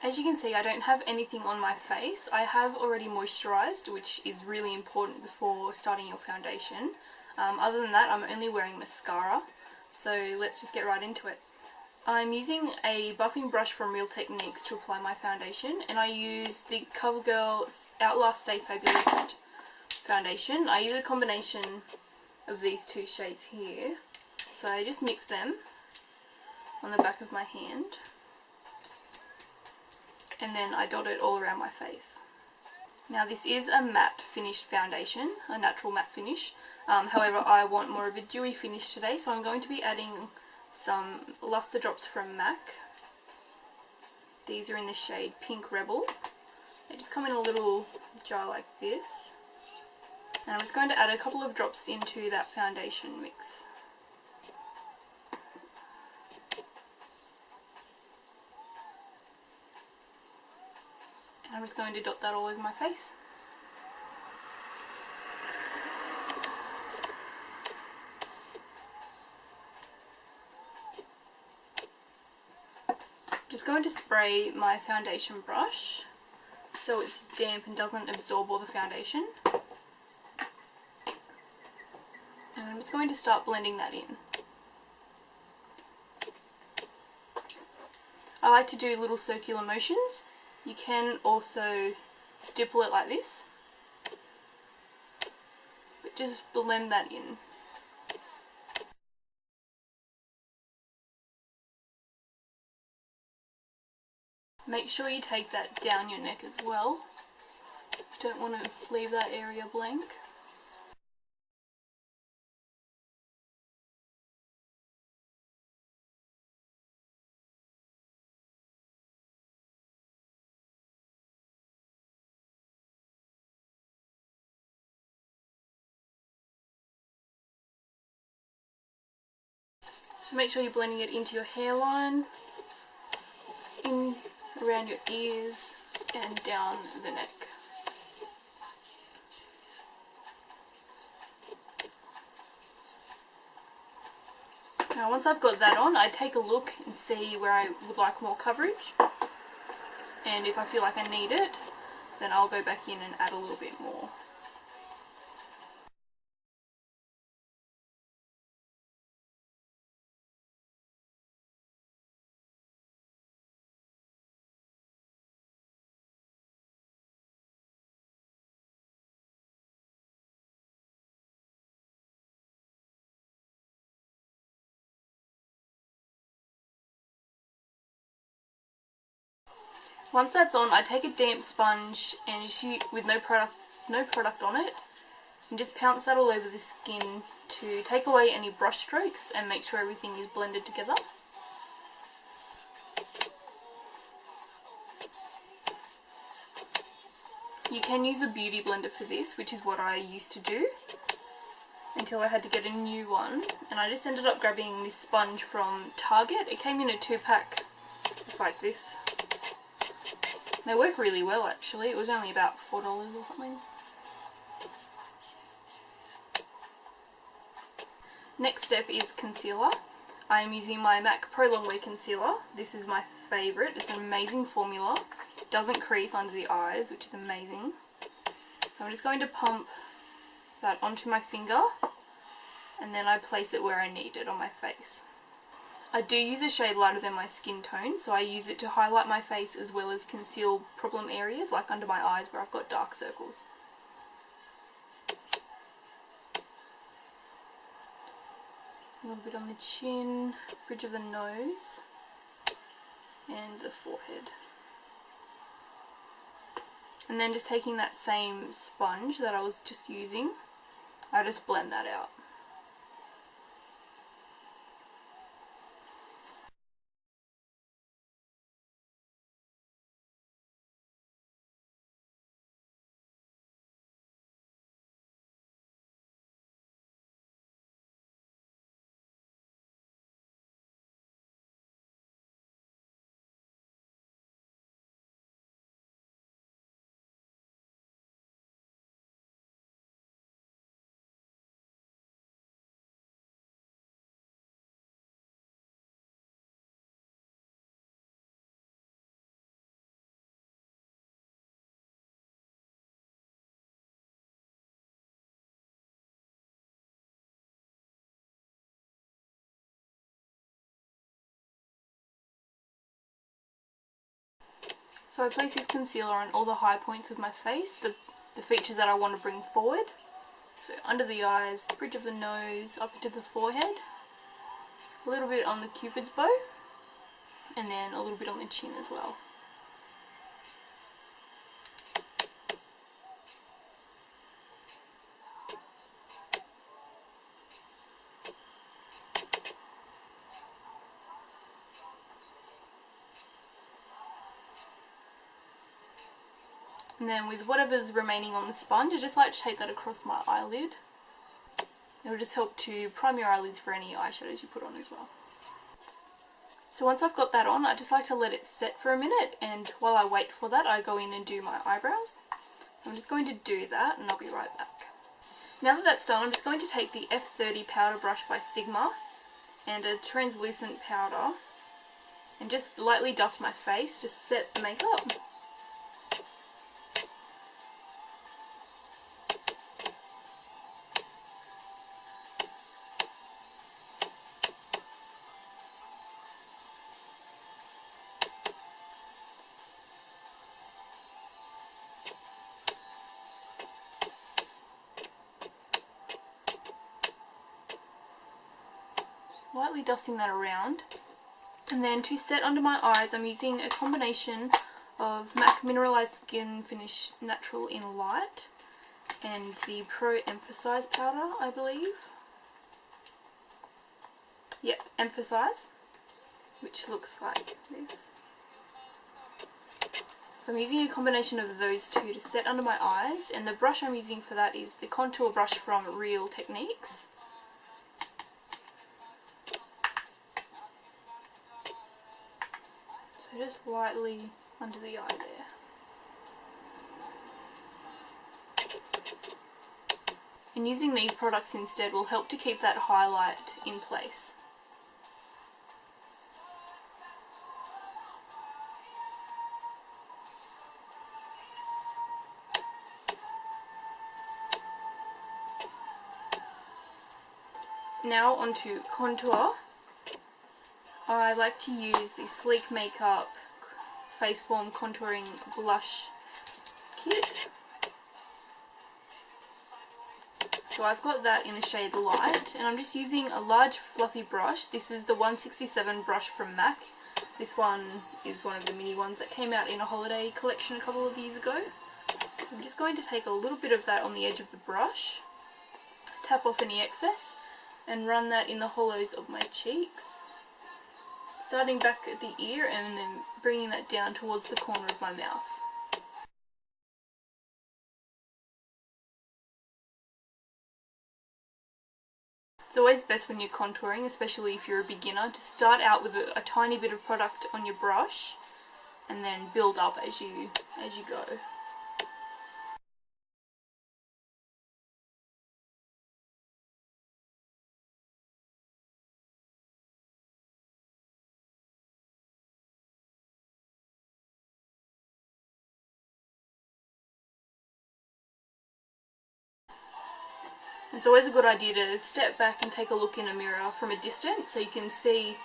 As you can see, I don't have anything on my face. I have already moisturised, which is really important before starting your foundation. Other than that, I'm only wearing mascara, so let's just get right into it. I'm using a buffing brush from Real Techniques to apply my foundation, and I use the Covergirl Outlast Stay Fabulous foundation. I use a combination of these two shades here, so I just mix them on the back of my hand, and then I dot it all around my face. Now this is a matte finished foundation, a natural matte finish. However, I want more of a dewy finish today, so I'm going to be adding some Lustre drops from MAC. These are in the shade Pink Rebel. They just come in a little jar like this. And I'm just going to add a couple of drops into that foundation mix. And I'm just going to dot that all over my face. Just going to spray my foundation brush so it's damp and doesn't absorb all the foundation. And I'm just going to start blending that in. I like to do little circular motions. You can also stipple it like this, but just blend that in. Make sure you take that down your neck as well. You don't want to leave that area blank. So make sure you're blending it into your hairline, in around your ears, and down the neck. Now once I've got that on, I take a look and see where I would like more coverage, and if I feel like I need it, then I'll go back in and add a little bit more. Once that's on, I take a damp sponge and with no product on it, and just pounce that all over the skin to take away any brush strokes and make sure everything is blended together. You can use a beauty blender for this, which is what I used to do until I had to get a new one, and I just ended up grabbing this sponge from Target. It came in a 2-pack just like this. They work really well actually. It was only about $4 or something. Next step is concealer. I am using my MAC Pro Longwear Concealer. This is my favourite. It's an amazing formula. It doesn't crease under the eyes, which is amazing. So I'm just going to pump that onto my finger, and then I place it where I need it on my face. I do use a shade lighter than my skin tone, so I use it to highlight my face as well as conceal problem areas like under my eyes where I've got dark circles. A little bit on the chin, bridge of the nose, and the forehead. And then just taking that same sponge that I was just using, I just blend that out. So I place this concealer on all the high points of my face, the features that I want to bring forward. So under the eyes, bridge of the nose, up into the forehead, a little bit on the cupid's bow, and then a little bit on the chin as well. And then with whatever's remaining on the sponge, I just like to take that across my eyelid. It will just help to prime your eyelids for any eyeshadows you put on as well. So once I've got that on, I just like to let it set for a minute, and while I wait for that, I go in and do my eyebrows. I'm just going to do that and I'll be right back. Now that that's done, I'm just going to take the F30 powder brush by Sigma and a translucent powder and just lightly dust my face to set the makeup. Lightly dusting that around, and then to set under my eyes I'm using a combination of MAC Mineralize Skinfinish Natural in Light and the Pro Emphasize powder, I believe. Yep, Emphasize, which looks like this. So I'm using a combination of those two to set under my eyes, and the brush I'm using for that is the contour brush from Real Techniques. So just lightly under the eye there. And using these products instead will help to keep that highlight in place. Now onto contour. I like to use the Sleek Makeup Faceform Contouring Blush Kit. So I've got that in the shade Light, and I'm just using a large fluffy brush. This is the 167 brush from MAC. This one is one of the mini ones that came out in a holiday collection a couple of years ago. So I'm just going to take a little bit of that on the edge of the brush, tap off any excess, and run that in the hollows of my cheeks, starting back at the ear and then bringing that down towards the corner of my mouth. It's always best when you're contouring, especially if you're a beginner, to start out with a tiny bit of product on your brush and then build up as you go. It's always a good idea to step back and take a look in a mirror from a distance so you can see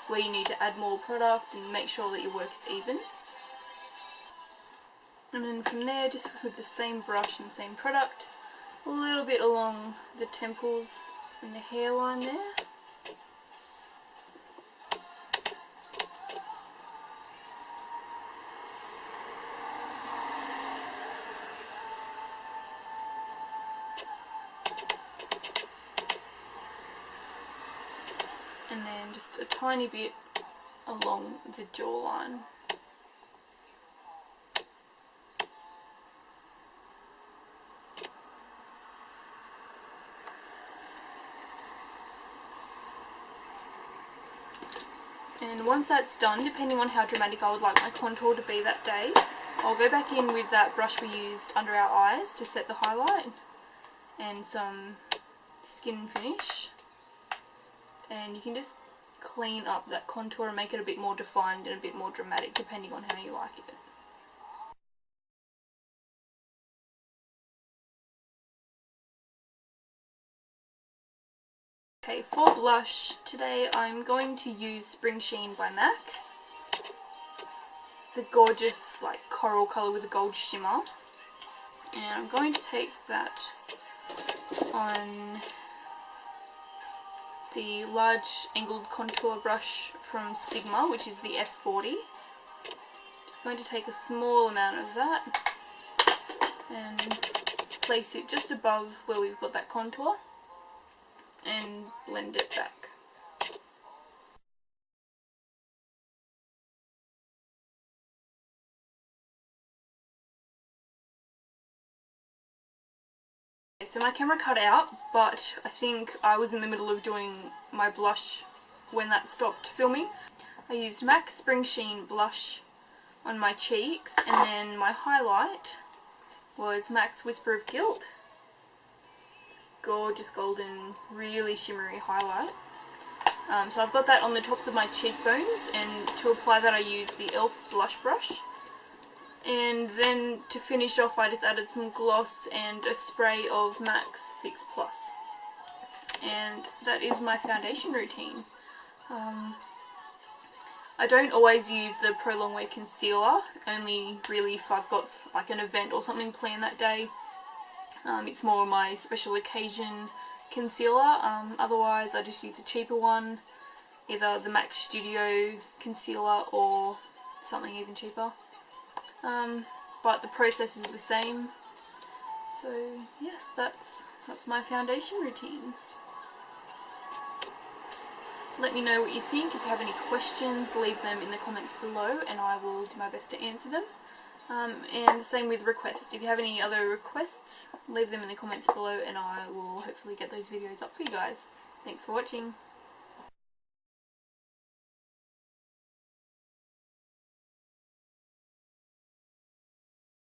where you need to add more product and make sure that your work is even. And then from there, just with the same brush and same product, a little bit along the temples and the hairline there. And then just a tiny bit along the jawline. And once that's done, depending on how dramatic I would like my contour to be that day, I'll go back in with that brush we used under our eyes to set the highlight and some Skinfinish. And you can just clean up that contour and make it a bit more defined and a bit more dramatic depending on how you like it. Okay, for blush, today I'm going to use Springsheen by MAC. It's a gorgeous like coral colour with a gold shimmer. And I'm going to take that on the large angled contour brush from Sigma, which is the F40. Just going to take a small amount of that and place it just above where we've got that contour and blend it back. So my camera cut out, but I think I was in the middle of doing my blush when that stopped filming. I used MAC Springsheen Blush on my cheeks, and then my highlight was MAC's Whisper of Guilt. Gorgeous golden, really shimmery highlight. So I've got that on the tops of my cheekbones, and to apply that I used the e.l.f. blush brush. And then to finish off I just added some gloss and a spray of MAC's Fix Plus. And that is my foundation routine. I don't always use the Pro Longwear Concealer, only really if I've got like an event or something planned that day. It's more my special occasion concealer. Otherwise I just use a cheaper one, either the MAC Studio Concealer or something even cheaper. But the process is the same. So yes, that's my foundation routine. Let me know what you think. If you have any questions, leave them in the comments below and I will do my best to answer them. And the same with requests. If you have any other requests, leave them in the comments below and I will hopefully get those videos up for you guys. Thanks for watching.